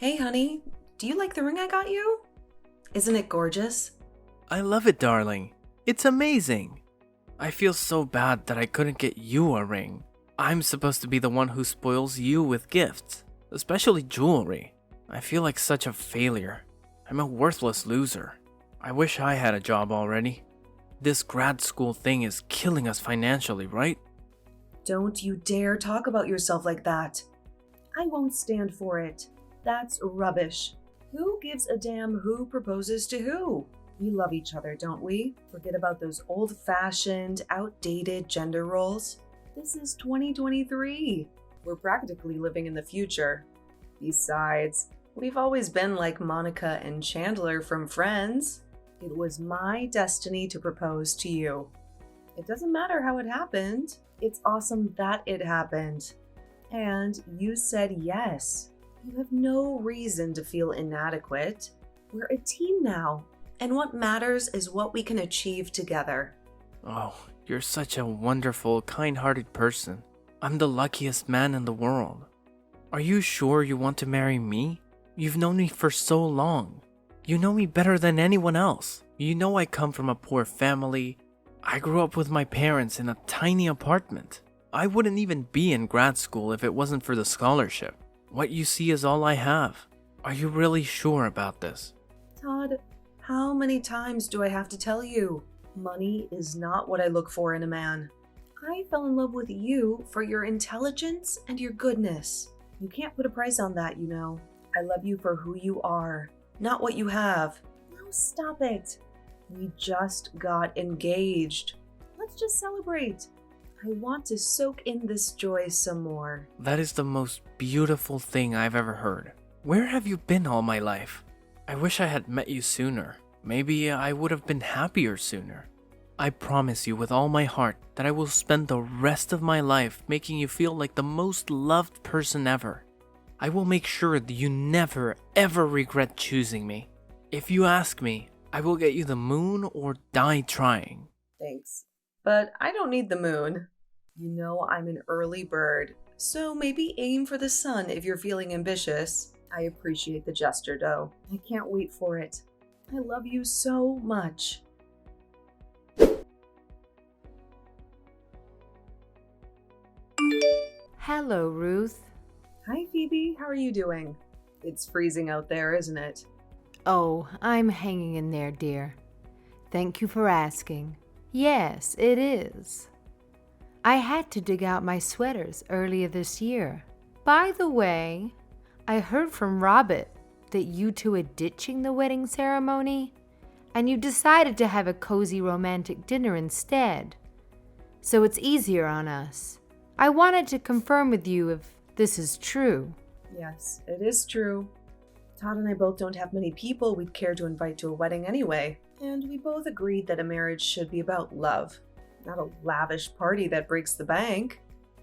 Hey honey, do you like the ring I got you? Isn't it gorgeous? I love it, darling. It's amazing. I feel so bad that I couldn't get you a ring. I'm supposed to be the one who spoils you with gifts, especially jewelry. I feel like such a failure. I'm a worthless loser. I wish I had a job already. This grad school thing is killing us financially, right? Don't you dare talk about yourself like that. I won't stand for it. That's rubbish. Who gives a damn who proposes to who? We love each other, don't we? Forget about those old-fashioned, outdated gender roles. This is 2023. We're practically living in the future. Besides, we've always been like Monica and Chandler from Friends. It was my destiny to propose to you. It doesn't matter how it happened. It's awesome that it happened. And you said yes. You have no reason to feel inadequate. We're a team now, and what matters is what we can achieve together. Oh, you're such a wonderful, kind-hearted person. I'm the luckiest man in the world. Are you sure you want to marry me? You've known me for so long. You know me better than anyone else. You know I come from a poor family. I grew up with my parents in a tiny apartment. I wouldn't even be in grad school if it wasn't for the scholarship. What you see is all I have. Are you really sure about this? Todd, how many times do I have to tell you? Money is not what I look for in a man. I fell in love with you for your intelligence and your goodness. You can't put a price on that, you know. I love you for who you are, not what you have. Now stop it. We just got engaged. Let's just celebrate. I want to soak in this joy some more. That is the most beautiful thing I've ever heard. Where have you been all my life? I wish I had met you sooner. Maybe I would have been happier sooner. I promise you with all my heart that I will spend the rest of my life making you feel like the most loved person ever. I will make sure that you never ever regret choosing me. If you ask me, I will get you the moon or die trying. Thanks. But I don't need the moon. You know I'm an early bird, so maybe aim for the sun if you're feeling ambitious. I appreciate the gesture, though. I can't wait for it. I love you so much. Hello, Ruth. Hi, Phoebe. How are you doing? It's freezing out there, isn't it? Oh, I'm hanging in there, dear. Thank you for asking. Yes, it is. I had to dig out my sweaters earlier this year. By the way, I heard from Robert that you two are ditching the wedding ceremony, and you decided to have a cozy romantic dinner instead. So it's easier on us. I wanted to confirm with you if this is true. Yes, it is true. Todd and I both don't have many people we'd care to invite to a wedding anyway, and we both agreed that a marriage should be about love, not a lavish party that breaks the bank.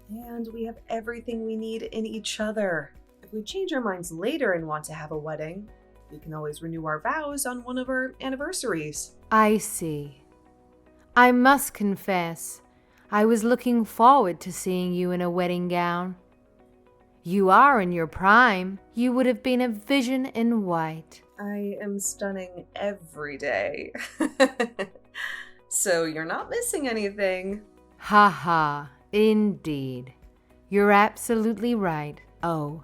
And we have everything we need in each other. If we change our minds later and want to have a wedding, we can always renew our vows on one of our anniversaries. I see. I must confess, I was looking forward to seeing you in a wedding gown. You are in your prime. You would have been a vision in white. I am stunning every day. So you're not missing anything. Ha ha, indeed. You're absolutely right. Oh,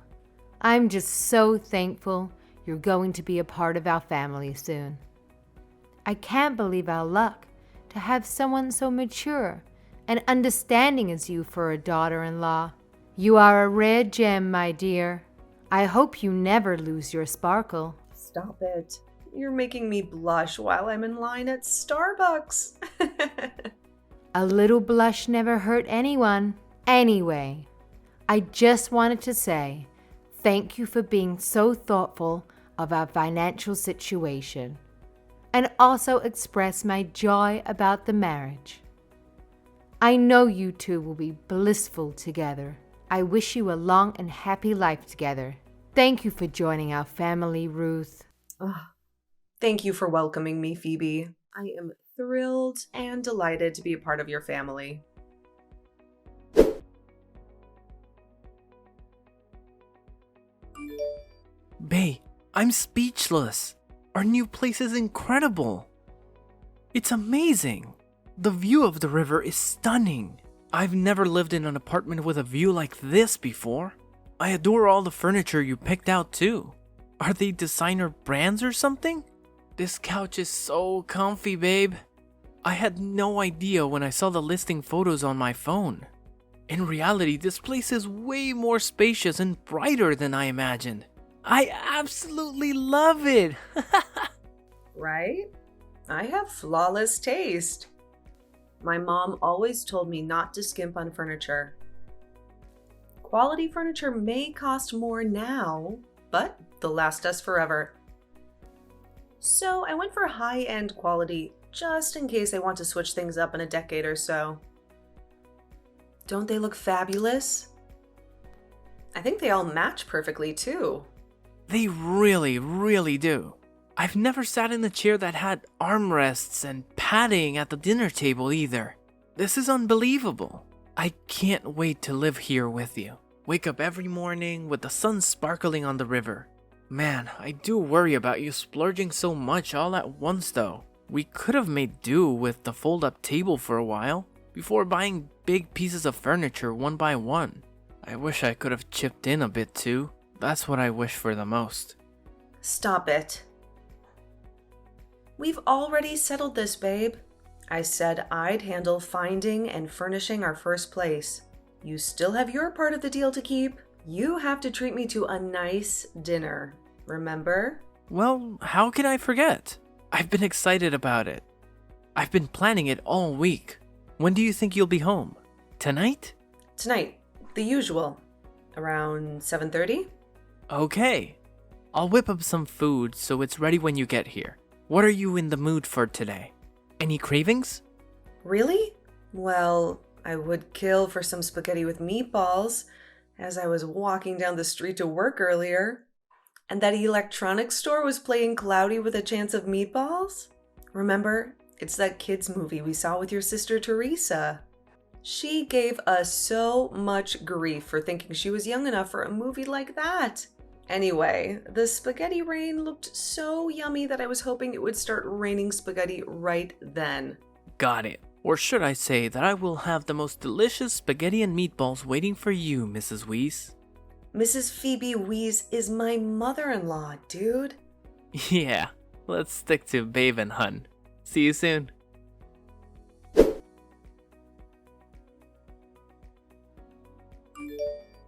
I'm just so thankful you're going to be a part of our family soon. I can't believe our luck to have someone so mature and understanding as you for a daughter-in-law. You are a rare gem, my dear. I hope you never lose your sparkle. Stop it. You're making me blush while I'm in line at Starbucks. A little blush never hurt anyone. Anyway, I just wanted to say thank you for being so thoughtful of our financial situation, and also express my joy about the marriage. I know you two will be blissful together. I wish you a long and happy life together. Thank you for joining our family, Ruth. Thank you for welcoming me, Phoebe. I am thrilled and delighted to be a part of your family. Bae, I'm speechless. Our new place is incredible. It's amazing. The view of the river is stunning. I've never lived in an apartment with a view like this before. I adore all the furniture you picked out too. Are they designer brands or something? This couch is so comfy, babe. I had no idea when I saw the listing photos on my phone. In reality, this place is way more spacious and brighter than I imagined. I absolutely love it. Right? I have flawless taste. My mom always told me not to skimp on furniture. Quality furniture may cost more now, but they'll last us forever. So I went for high-end quality just in case I want to switch things up in a decade or so. Don't they look fabulous? I think they all match perfectly too. They really, really do. I've never sat in a chair that had armrests and padding at the dinner table either. This is unbelievable. I can't wait to live here with you. Wake up every morning with the sun sparkling on the river. Man, I do worry about you splurging so much all at once though. We could have made do with the fold-up table for a while before buying big pieces of furniture one by one. I wish I could have chipped in a bit too. That's what I wish for the most. Stop it. We've already settled this, babe. I said I'd handle finding and furnishing our first place. You still have your part of the deal to keep. You have to treat me to a nice dinner, remember? Well, how can I forget? I've been excited about it. I've been planning it all week. When do you think you'll be home? Tonight? Tonight, the usual. Around 7:30? Okay. I'll whip up some food so it's ready when you get here. What are you in the mood for today? Any cravings? Really? Well, I would kill for some spaghetti with meatballs as I was walking down the street to work earlier. And that electronics store was playing Cloudy with a Chance of Meatballs? Remember? It's that kids movie we saw with your sister Teresa. She gave us so much grief for thinking she was young enough for a movie like that. Anyway, the spaghetti rain looked so yummy that I was hoping it would start raining spaghetti right then. Got it. Or should I say that I will have the most delicious spaghetti and meatballs waiting for you, Mrs. Weiss. Mrs. Phoebe Weiss is my mother-in-law, dude. Yeah, let's stick to babe and hun. See you soon.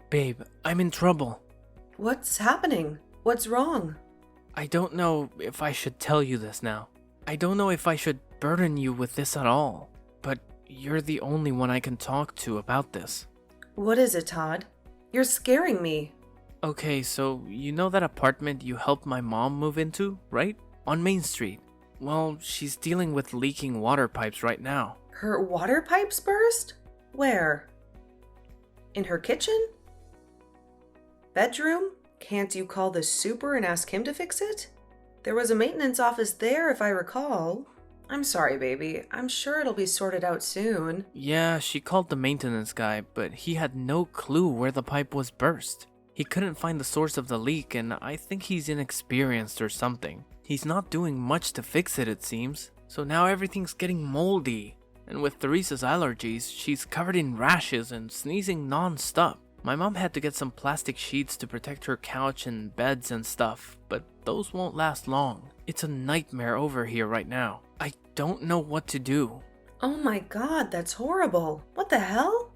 Babe, I'm in trouble. What's happening? What's wrong? I don't know if I should tell you this now. I don't know if I should burden you with this at all. But you're the only one I can talk to about this. What is it, Todd? You're scaring me. Okay, so you know that apartment you helped my mom move into, right? On Main Street. Well, she's dealing with leaking water pipes right now. Her water pipes burst? Where? In her kitchen? Bedroom? Can't you call the super and ask him to fix it? There was a maintenance office there if I recall. I'm sorry, baby. I'm sure it'll be sorted out soon. Yeah, she called the maintenance guy, but he had no clue where the pipe was burst. He couldn't find the source of the leak, and I think he's inexperienced or something. He's not doing much to fix it, it seems. So now everything's getting moldy. And with Theresa's allergies, she's covered in rashes and sneezing non-stop. My mom had to get some plastic sheets to protect her couch and beds and stuff, but those won't last long. It's a nightmare over here right now. I don't know what to do. Oh my god, that's horrible. What the hell?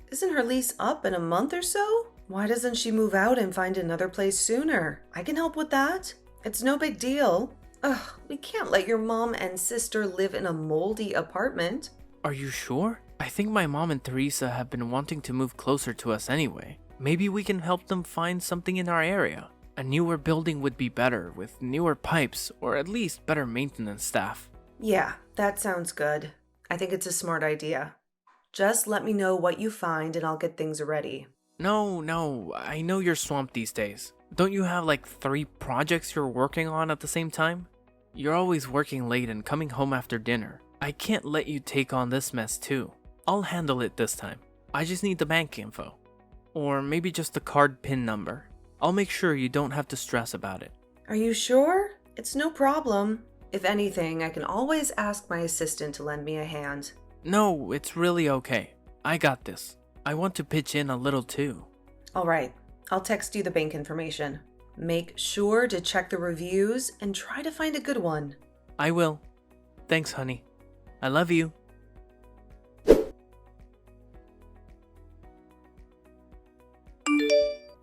Isn't her lease up in a month or so? Why doesn't she move out and find another place sooner? I can help with that. It's no big deal. Ugh, we can't let your mom and sister live in a moldy apartment. Are you sure? I think my mom and Teresa have been wanting to move closer to us anyway. Maybe we can help them find something in our area. A newer building would be better, with newer pipes, or at least better maintenance staff. Yeah, that sounds good. I think it's a smart idea. Just let me know what you find and I'll get things ready. No, I know you're swamped these days. Don't you have like 3 projects you're working on at the same time? You're always working late and coming home after dinner. I can't let you take on this mess too. I'll handle it this time. I just need the bank info. Or maybe just the card PIN number. I'll make sure you don't have to stress about it. Are you sure? It's no problem. If anything, I can always ask my assistant to lend me a hand. No, it's really okay. I got this. I want to pitch in a little too. All right, I'll text you the bank information. Make sure to check the reviews and try to find a good one. I will. Thanks, honey. I love you.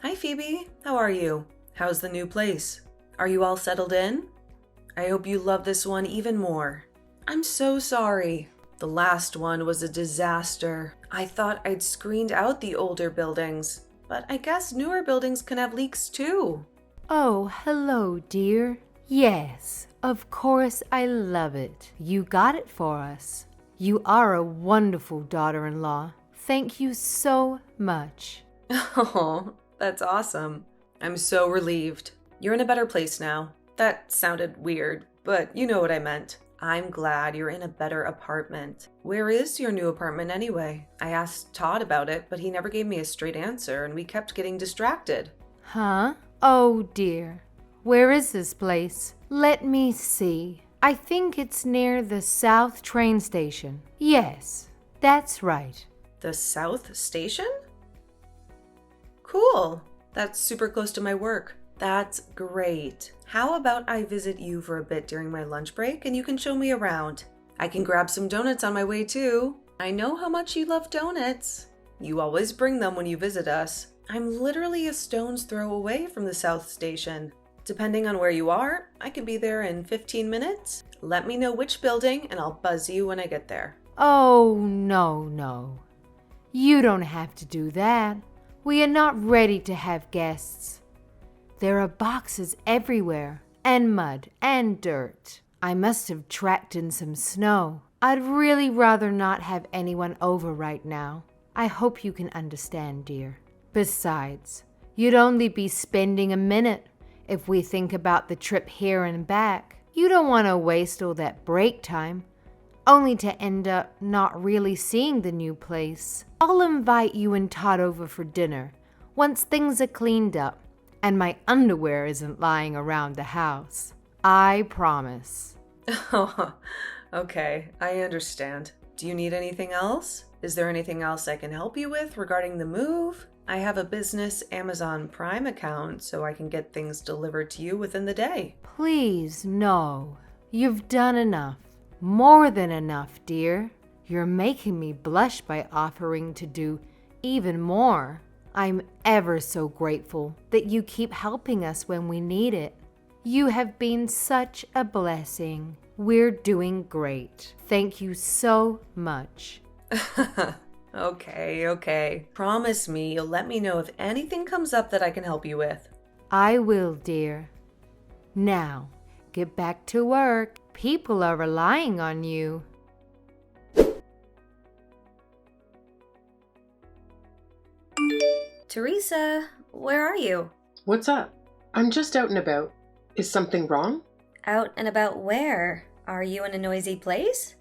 Hi, Phoebe. How are you? How's the new place? Are you all settled in? I hope you love this one even more. I'm so sorry. The last one was a disaster. I thought I'd screened out the older buildings, but I guess newer buildings can have leaks too. Oh, hello, dear. Yes, of course I love it. You got it for us. You are a wonderful daughter-in-law. Thank you so much. Oh, that's awesome. I'm so relieved. You're in a better place now. That sounded weird, but you know what I meant. I'm glad you're in a better apartment. Where is your new apartment anyway? I asked Todd about it, but he never gave me a straight answer and we kept getting distracted. Huh? Oh dear. Where is this place? Let me see. I think it's near the South train station. Yes, that's right. The South Station? Cool. That's super close to my work. That's great. How about I visit you for a bit during my lunch break and you can show me around? I can grab some donuts on my way too. I know how much you love donuts. You always bring them when you visit us. I'm literally a stone's throw away from the South Station. Depending on where you are, I could be there in 15 minutes. Let me know which building and I'll buzz you when I get there. Oh, no. You don't have to do that. We are not ready to have guests. There are boxes everywhere, and mud, and dirt. I must have tracked in some snow. I'd really rather not have anyone over right now. I hope you can understand, dear. Besides, you'd only be spending a minute if we think about the trip here and back. You don't want to waste all that break time, only to end up not really seeing the new place. I'll invite you and Todd over for dinner once things are cleaned up and my underwear isn't lying around the house. I promise. Oh, okay, I understand. Do you need anything else? Is there anything else I can help you with regarding the move? I have a business Amazon Prime account, so I can get things delivered to you within the day. Please, no. You've done enough. More than enough, dear. You're making me blush by offering to do even more. I'm ever so grateful that you keep helping us when we need it. You have been such a blessing. We're doing great. Thank you so much. Okay. Promise me you'll let me know if anything comes up that I can help you with. I will, dear. Now, get back to work. People are relying on you. Teresa, where are you? What's up? I'm just out and about. Is something wrong? Out and about where? Are you in a noisy place?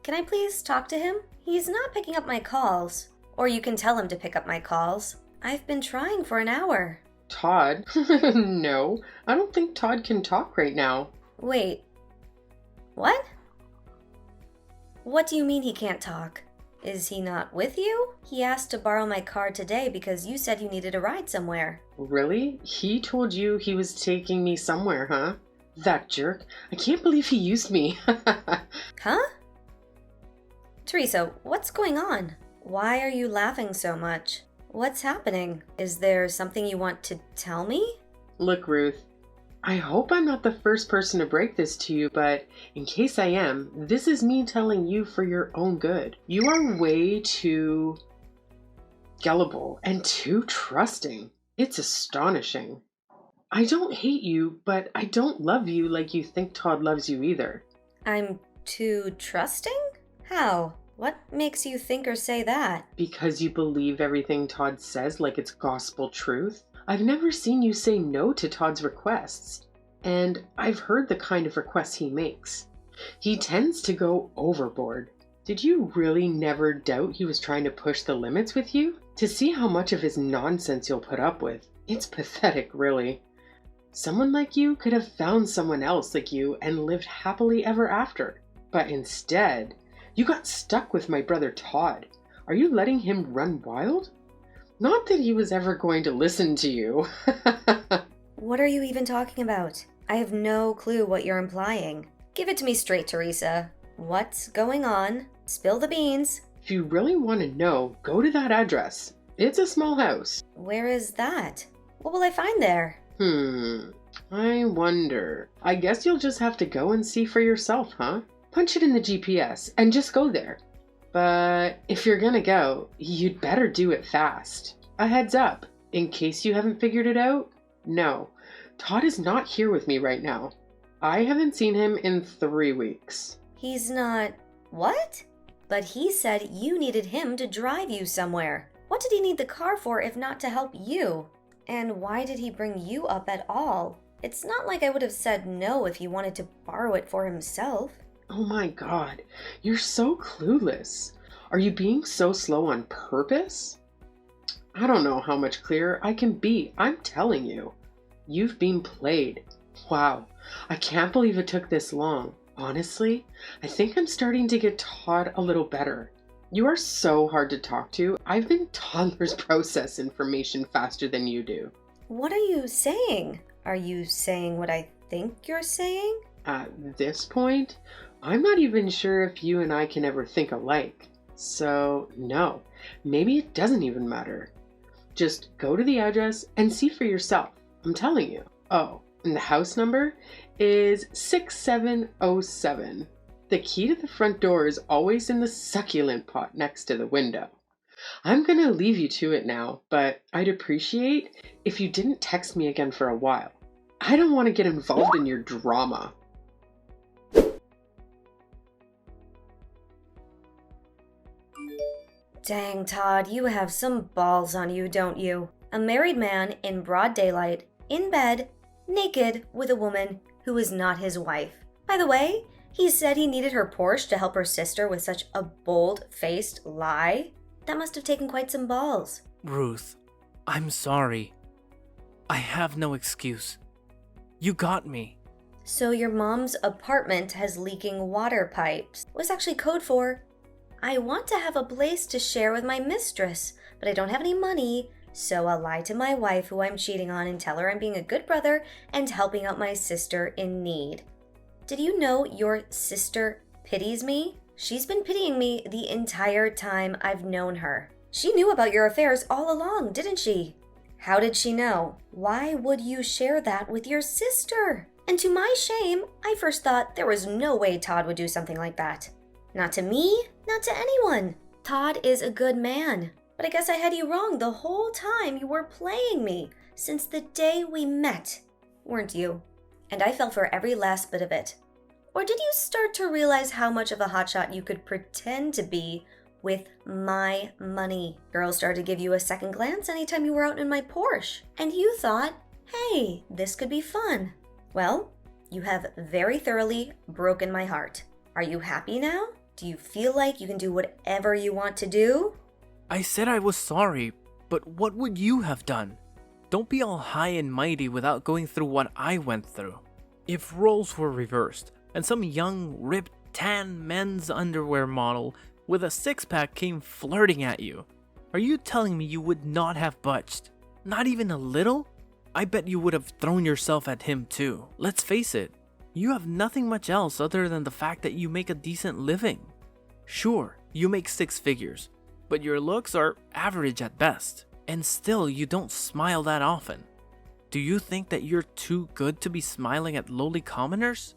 Can I please talk to him? He's not picking up my calls. Or you can tell him to pick up my calls. I've been trying for an hour. Todd? No, I don't think Todd can talk right now. Wait. What? What do you mean he can't talk? Is he not with you? He asked to borrow my car today because you said you needed a ride somewhere. Really? He told you he was taking me somewhere, huh? That jerk. I can't believe he used me. Huh? Teresa, what's going on? Why are you laughing so much? What's happening? Is there something you want to tell me? Look, Ruth, I hope I'm not the first person to break this to you, but in case I am, this is me telling you for your own good. You are way too gullible and too trusting. It's astonishing. I don't hate you, but I don't love you like you think Todd loves you either. I'm too trusting? How? What makes you think or say that? Because you believe everything Todd says like it's gospel truth. I've never seen you say no to Todd's requests, and I've heard the kind of requests he makes. He tends to go overboard. Did you really never doubt he was trying to push the limits with you? To see how much of his nonsense you'll put up with, it's pathetic, really. Someone like you could have found someone else like you and lived happily ever after. But instead, you got stuck with my brother Todd. Are you letting him run wild? Not that he was ever going to listen to you. What are you even talking about? I have no clue what you're implying. Give it to me straight, Teresa. What's going on? Spill the beans. If you really want to know, go to that address. It's a small house. Where is that? What will I find there? I wonder. I guess you'll just have to go and see for yourself, huh? Punch it in the GPS and just go there. But if you're gonna go, you'd better do it fast. A heads up, in case you haven't figured it out, no, Todd is not here with me right now. I haven't seen him in 3 weeks. He's not... What? But he said you needed him to drive you somewhere. What did he need the car for if not to help you? And why did he bring you up at all? It's not like I would have said no if he wanted to borrow it for himself. Oh my god, you're so clueless. Are you being so slow on purpose? I don't know how much clearer I can be. I'm telling you. You've been played. Wow, I can't believe it took this long. Honestly, I think I'm starting to get Todd a little better. You are so hard to talk to. I've been toddlers process information faster than you do. What are you saying? Are you saying what I think you're saying? At this point, I'm not even sure if you and I can ever think alike. So, no, maybe it doesn't even matter. Just go to the address and see for yourself. I'm telling you. Oh, and the house number is 6707. The key to the front door is always in the succulent pot next to the window. I'm gonna leave you to it now, but I'd appreciate if you didn't text me again for a while. I don't want to get involved in your drama. Dang, Todd, you have some balls on you, don't you? A married man in broad daylight, in bed, naked with a woman who is not his wife. By the way, he said he needed her Porsche to help her sister with such a bold-faced lie. That must have taken quite some balls. Ruth, I'm sorry. I have no excuse. You got me. So your mom's apartment has leaking water pipes. It was actually code for, I want to have a place to share with my mistress, but I don't have any money, so I'll lie to my wife who I'm cheating on and tell her I'm being a good brother and helping out my sister in need. Did you know your sister pities me? She's been pitying me the entire time I've known her. She knew about your affairs all along, didn't she? How did she know? Why would you share that with your sister? And to my shame, I first thought there was no way Todd would do something like that. Not to me, not to anyone. Todd is a good man. But I guess I had you wrong the whole time you were playing me, since the day we met, weren't you? And I fell for every last bit of it. Or did you start to realize how much of a hotshot you could pretend to be with my money? Girls started to give you a second glance anytime you were out in my Porsche, and you thought, hey, this could be fun. Well, you have very thoroughly broken my heart. Are you happy now? Do you feel like you can do whatever you want to do? I said I was sorry, but what would you have done? Don't be all high and mighty without going through what I went through. If roles were reversed, and some young, ripped, tan men's underwear model with a six-pack came flirting at you, are you telling me you would not have budged? Not even a little? I bet you would have thrown yourself at him too. Let's face it, you have nothing much else other than the fact that you make a decent living. Sure, you make 6 figures, but your looks are average at best, and still you don't smile that often. Do you think that you're too good to be smiling at lowly commoners?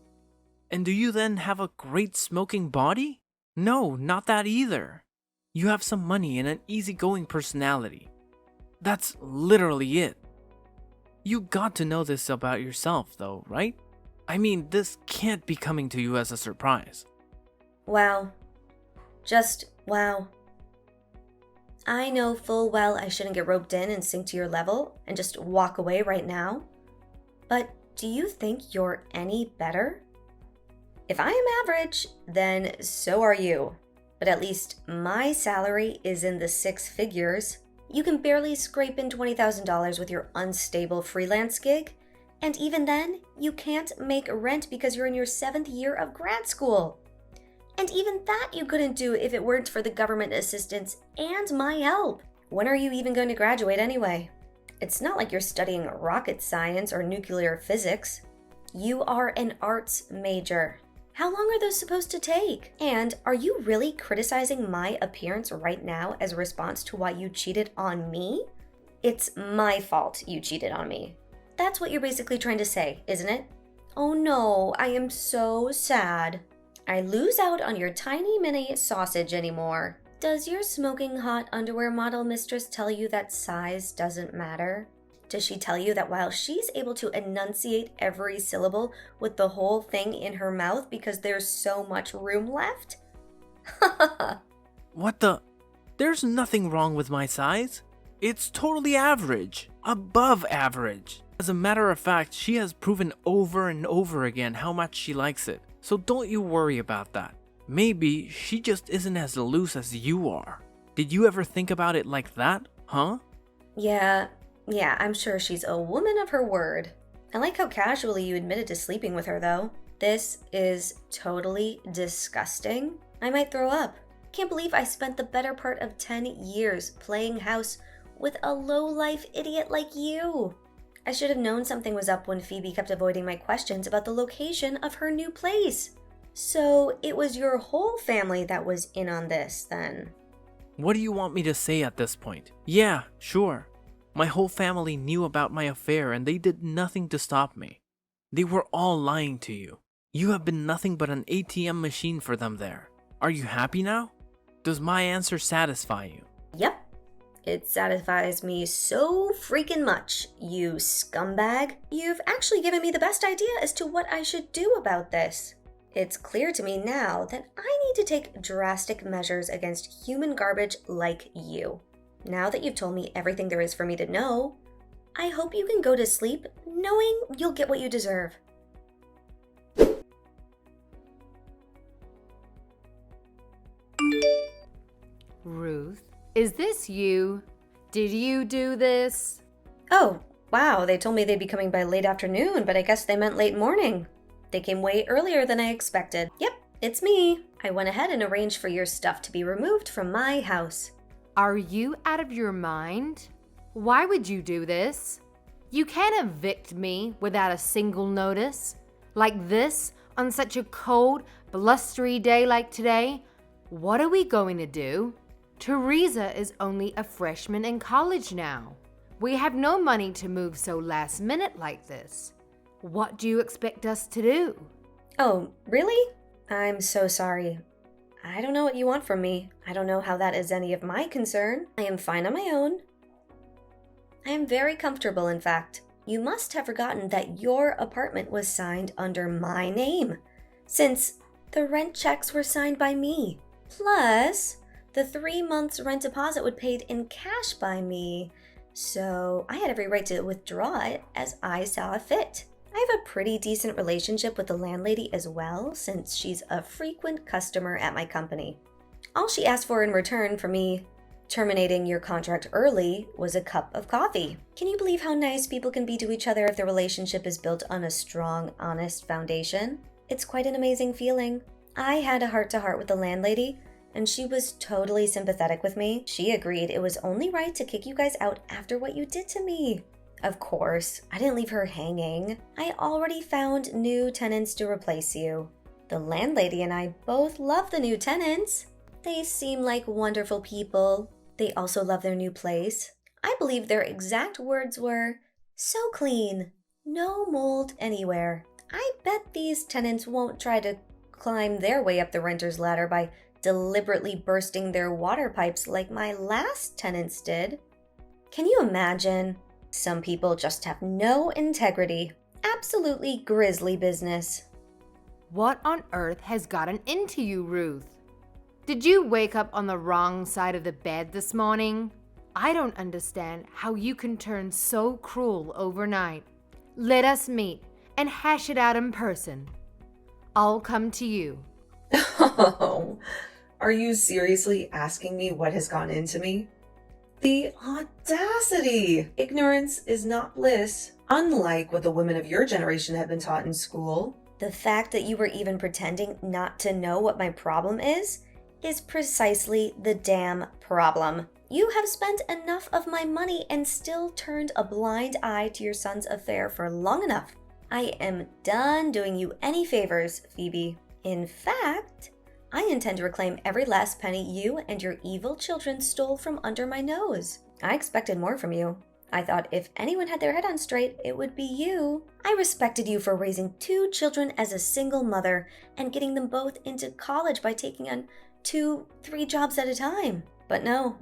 And do you then have a great smoking body? No, not that either. You have some money and an easygoing personality. That's literally it. You got to know this about yourself though, right? I mean, this can't be coming to you as a surprise. Wow. Just wow. I know full well I shouldn't get roped in and sink to your level and just walk away right now. But do you think you're any better? If I am average, then so are you. but at least my salary is in the six figures. You can barely scrape in $20,000 with your unstable freelance gig. And even then, you can't make rent because you're in your 7th year of grad school. And even that you couldn't do if it weren't for the government assistance and my help. When are you even going to graduate anyway? It's not like you're studying rocket science or nuclear physics. You are an arts major. How long are those supposed to take? And are you really criticizing my appearance right now as a response to why you cheated on me? It's my fault you cheated on me. That's what you're basically trying to say, isn't it? Oh no, I am so sad. I lose out on your tiny mini sausage anymore. Does your smoking hot underwear model mistress tell you that size doesn't matter? Does she tell you that while she's able to enunciate every syllable with the whole thing in her mouth because there's so much room left? What the? There's nothing wrong with my size. It's totally average. Above average. As a matter of fact, she has proven over and over again how much she likes it. So don't you worry about that. Maybe she just isn't as loose as you are. Did you ever think about it like that, huh? Yeah, I'm sure she's a woman of her word. I like how casually you admitted to sleeping with her, though. This is totally disgusting. I might throw up. Can't believe I spent the better part of 10 years playing house with a low-life idiot like you. I should have known something was up when Phoebe kept avoiding my questions about the location of her new place. So it was your whole family that was in on this, then? What do you want me to say at this point? Yeah, sure. My whole family knew about my affair and they did nothing to stop me. They were all lying to you. You have been nothing but an ATM machine for them there. Are you happy now? Does my answer satisfy you? Yep. It satisfies me so freaking much, you scumbag. You've actually given me the best idea as to what I should do about this. It's clear to me now that I need to take drastic measures against human garbage like you. Now that you've told me everything there is for me to know, I hope you can go to sleep knowing you'll get what you deserve. Ruth, is this you? Did you do this? Oh, wow, they told me they'd be coming by late afternoon, but I guess they meant late morning. They came way earlier than I expected. Yep, it's me. I went ahead and arranged for your stuff to be removed from my house. Are you out of your mind? Why would you do this? You can't evict me without a single notice. Like this, on such a cold, blustery day like today? What are we going to do? Teresa is only a freshman in college now. We have no money to move so last minute like this. What do you expect us to do? Oh, really? I'm so sorry. I don't know what you want from me. I don't know how that is any of my concern. I am fine on my own. I am very comfortable, in fact. You must have forgotten that your apartment was signed under my name, since the rent checks were signed by me. Plus, the 3 months rent deposit was paid in cash by me, so I had every right to withdraw it as I saw fit. I have a pretty decent relationship with the landlady as well, since she's a frequent customer at my company. All she asked for in return for me terminating your contract early was a cup of coffee. Can you believe how nice people can be to each other if the relationship is built on a strong, honest foundation? It's quite an amazing feeling. I had a heart-to-heart with the landlady, and she was totally sympathetic with me. She agreed it was only right to kick you guys out after what you did to me. Of course, I didn't leave her hanging. I already found new tenants to replace you. The landlady and I both love the new tenants. They seem like wonderful people. They also love their new place. I believe their exact words were, "So clean, no mold anywhere." I bet these tenants won't try to climb their way up the renter's ladder by deliberately bursting their water pipes like my last tenants did. Can you imagine? Some people just have no integrity. Absolutely grisly business. What on earth has gotten into you, Ruth? Did you wake up on the wrong side of the bed this morning? I don't understand how you can turn so cruel overnight. Let us meet and hash it out in person. I'll come to you. Oh, Are you seriously asking me what has gone into me? The audacity! Ignorance is not bliss, unlike what the women of your generation have been taught in school. The fact that you were even pretending not to know what my problem is precisely the damn problem. You have spent enough of my money and still turned a blind eye to your son's affair for long enough. I am done doing you any favors, Phoebe. In fact, I intend to reclaim every last penny you and your evil children stole from under my nose. I expected more from you. I thought if anyone had their head on straight, it would be you. I respected you for raising 2 children as a single mother and getting them both into college by taking on 2-3 jobs at a time. But no,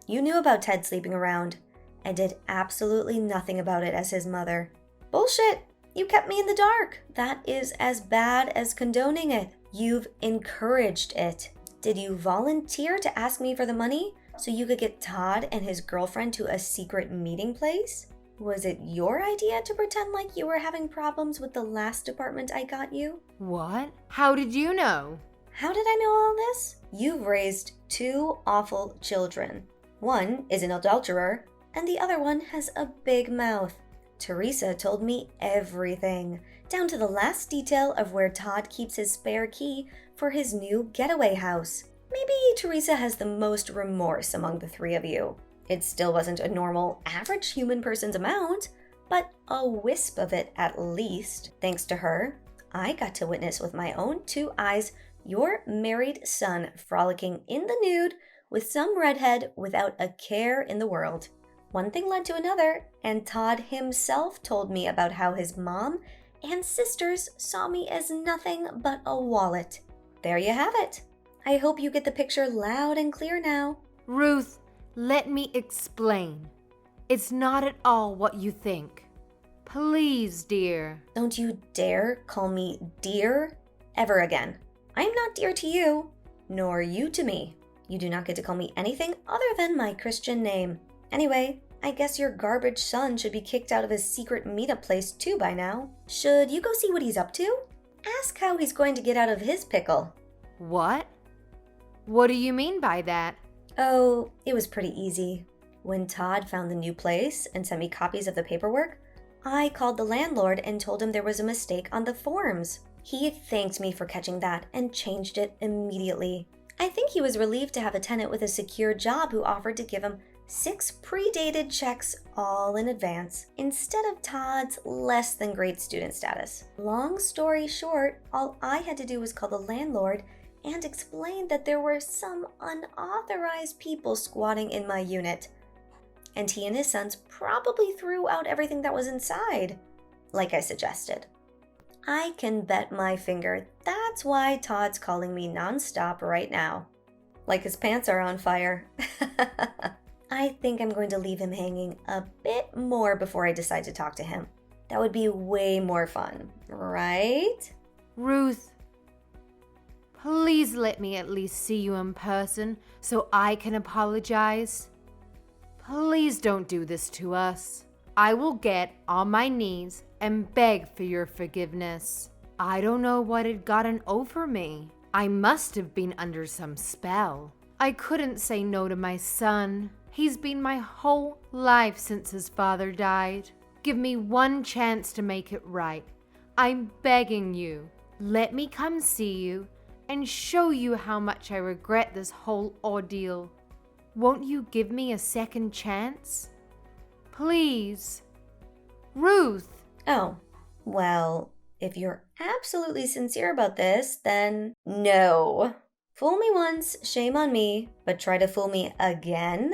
you knew about Ted sleeping around and did absolutely nothing about it as his mother. Bullshit! You kept me in the dark. That is as bad as condoning it. You've encouraged it. Did you volunteer to ask me for the money so you could get Todd and his girlfriend to a secret meeting place? Was it your idea to pretend like you were having problems with the last apartment I got you? What? How did you know? How did I know all this? You've raised 2 awful children. One is an adulterer, and the other one has a big mouth. Teresa told me everything, down to the last detail of where Todd keeps his spare key for his new getaway house. Maybe Teresa has the most remorse among the 3 of you. It still wasn't a normal, average human person's amount, but a wisp of it at least. Thanks to her, I got to witness with my own 2 eyes your married son frolicking in the nude with some redhead without a care in the world. One thing led to another, and Todd himself told me about how his mom and sisters saw me as nothing but a wallet. There you have it. I hope you get the picture loud and clear now. Ruth, let me explain. It's not at all what you think. Please, dear. Don't you dare call me dear ever again. I am not dear to you, nor you to me. You do not get to call me anything other than my Christian name. Anyway, I guess your garbage son should be kicked out of his secret meetup place too by now. Should you go see what he's up to? Ask how he's going to get out of his pickle. What? What do you mean by that? Oh, it was pretty easy. When Todd found the new place and sent me copies of the paperwork, I called the landlord and told him there was a mistake on the forms. He thanked me for catching that and changed it immediately. I think he was relieved to have a tenant with a secure job who offered to give him 6 pre-dated checks all in advance, instead of Todd's less than great student status. Long story short, all I had to do was call the landlord and explain that there were some unauthorized people squatting in my unit. And he and his sons probably threw out everything that was inside, like I suggested. I can bet my finger that's why Todd's calling me nonstop right now. Like his pants are on fire. I think I'm going to leave him hanging a bit more before I decide to talk to him. That would be way more fun, right? Ruth, please let me at least see you in person so I can apologize. Please don't do this to us. I will get on my knees and beg for your forgiveness. I don't know what had gotten over me. I must have been under some spell. I couldn't say no to my son. He's been my whole life since his father died. Give me one chance to make it right. I'm begging you. Let me come see you and show you how much I regret this whole ordeal. Won't you give me a second chance? Please. Ruth. Oh, well, if you're absolutely sincere about this, then no. Fool me once, shame on me, but try to fool me again?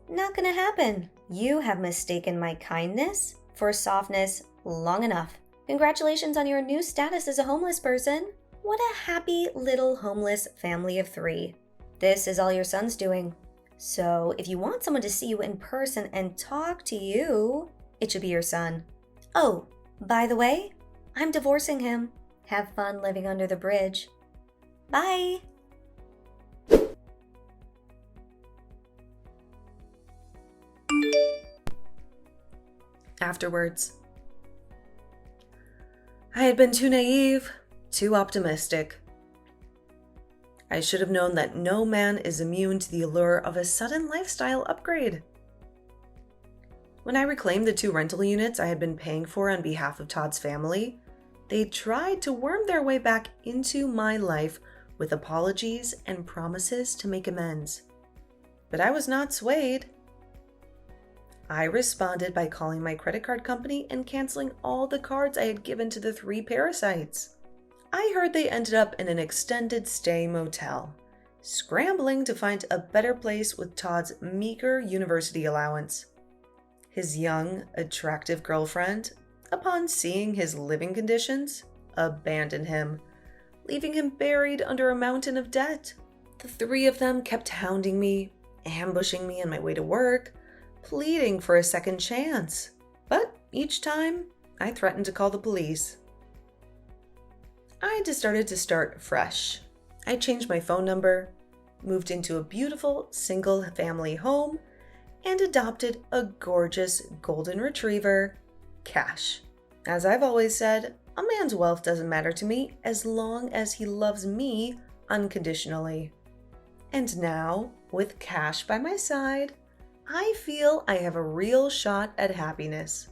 Not gonna happen. You have mistaken my kindness for softness long enough. Congratulations on your new status as a homeless person. What a happy little homeless family of 3. This is all your son's doing. So if you want someone to see you in person and talk to you, it should be your son. Oh, by the way, I'm divorcing him. Have fun living under the bridge. Bye. Afterwards, I had been too naive, too optimistic. I should have known that no man is immune to the allure of a sudden lifestyle upgrade. When I reclaimed the 2 rental units I had been paying for on behalf of Todd's family, they tried to worm their way back into my life with apologies and promises to make amends. But I was not swayed. I responded by calling my credit card company and canceling all the cards I had given to the 3 parasites. I heard they ended up in an extended stay motel, scrambling to find a better place with Todd's meager university allowance. His young, attractive girlfriend, upon seeing his living conditions, abandoned him, leaving him buried under a mountain of debt. The 3 of them kept hounding me, ambushing me on my way to work, pleading for a second chance. But each time, I threatened to call the police. I decided to start fresh. I changed my phone number, moved into a beautiful single-family home, and adopted a gorgeous golden retriever, Cash. As I've always said, a man's wealth doesn't matter to me as long as he loves me unconditionally. And now, with Cash by my side, I feel I have a real shot at happiness.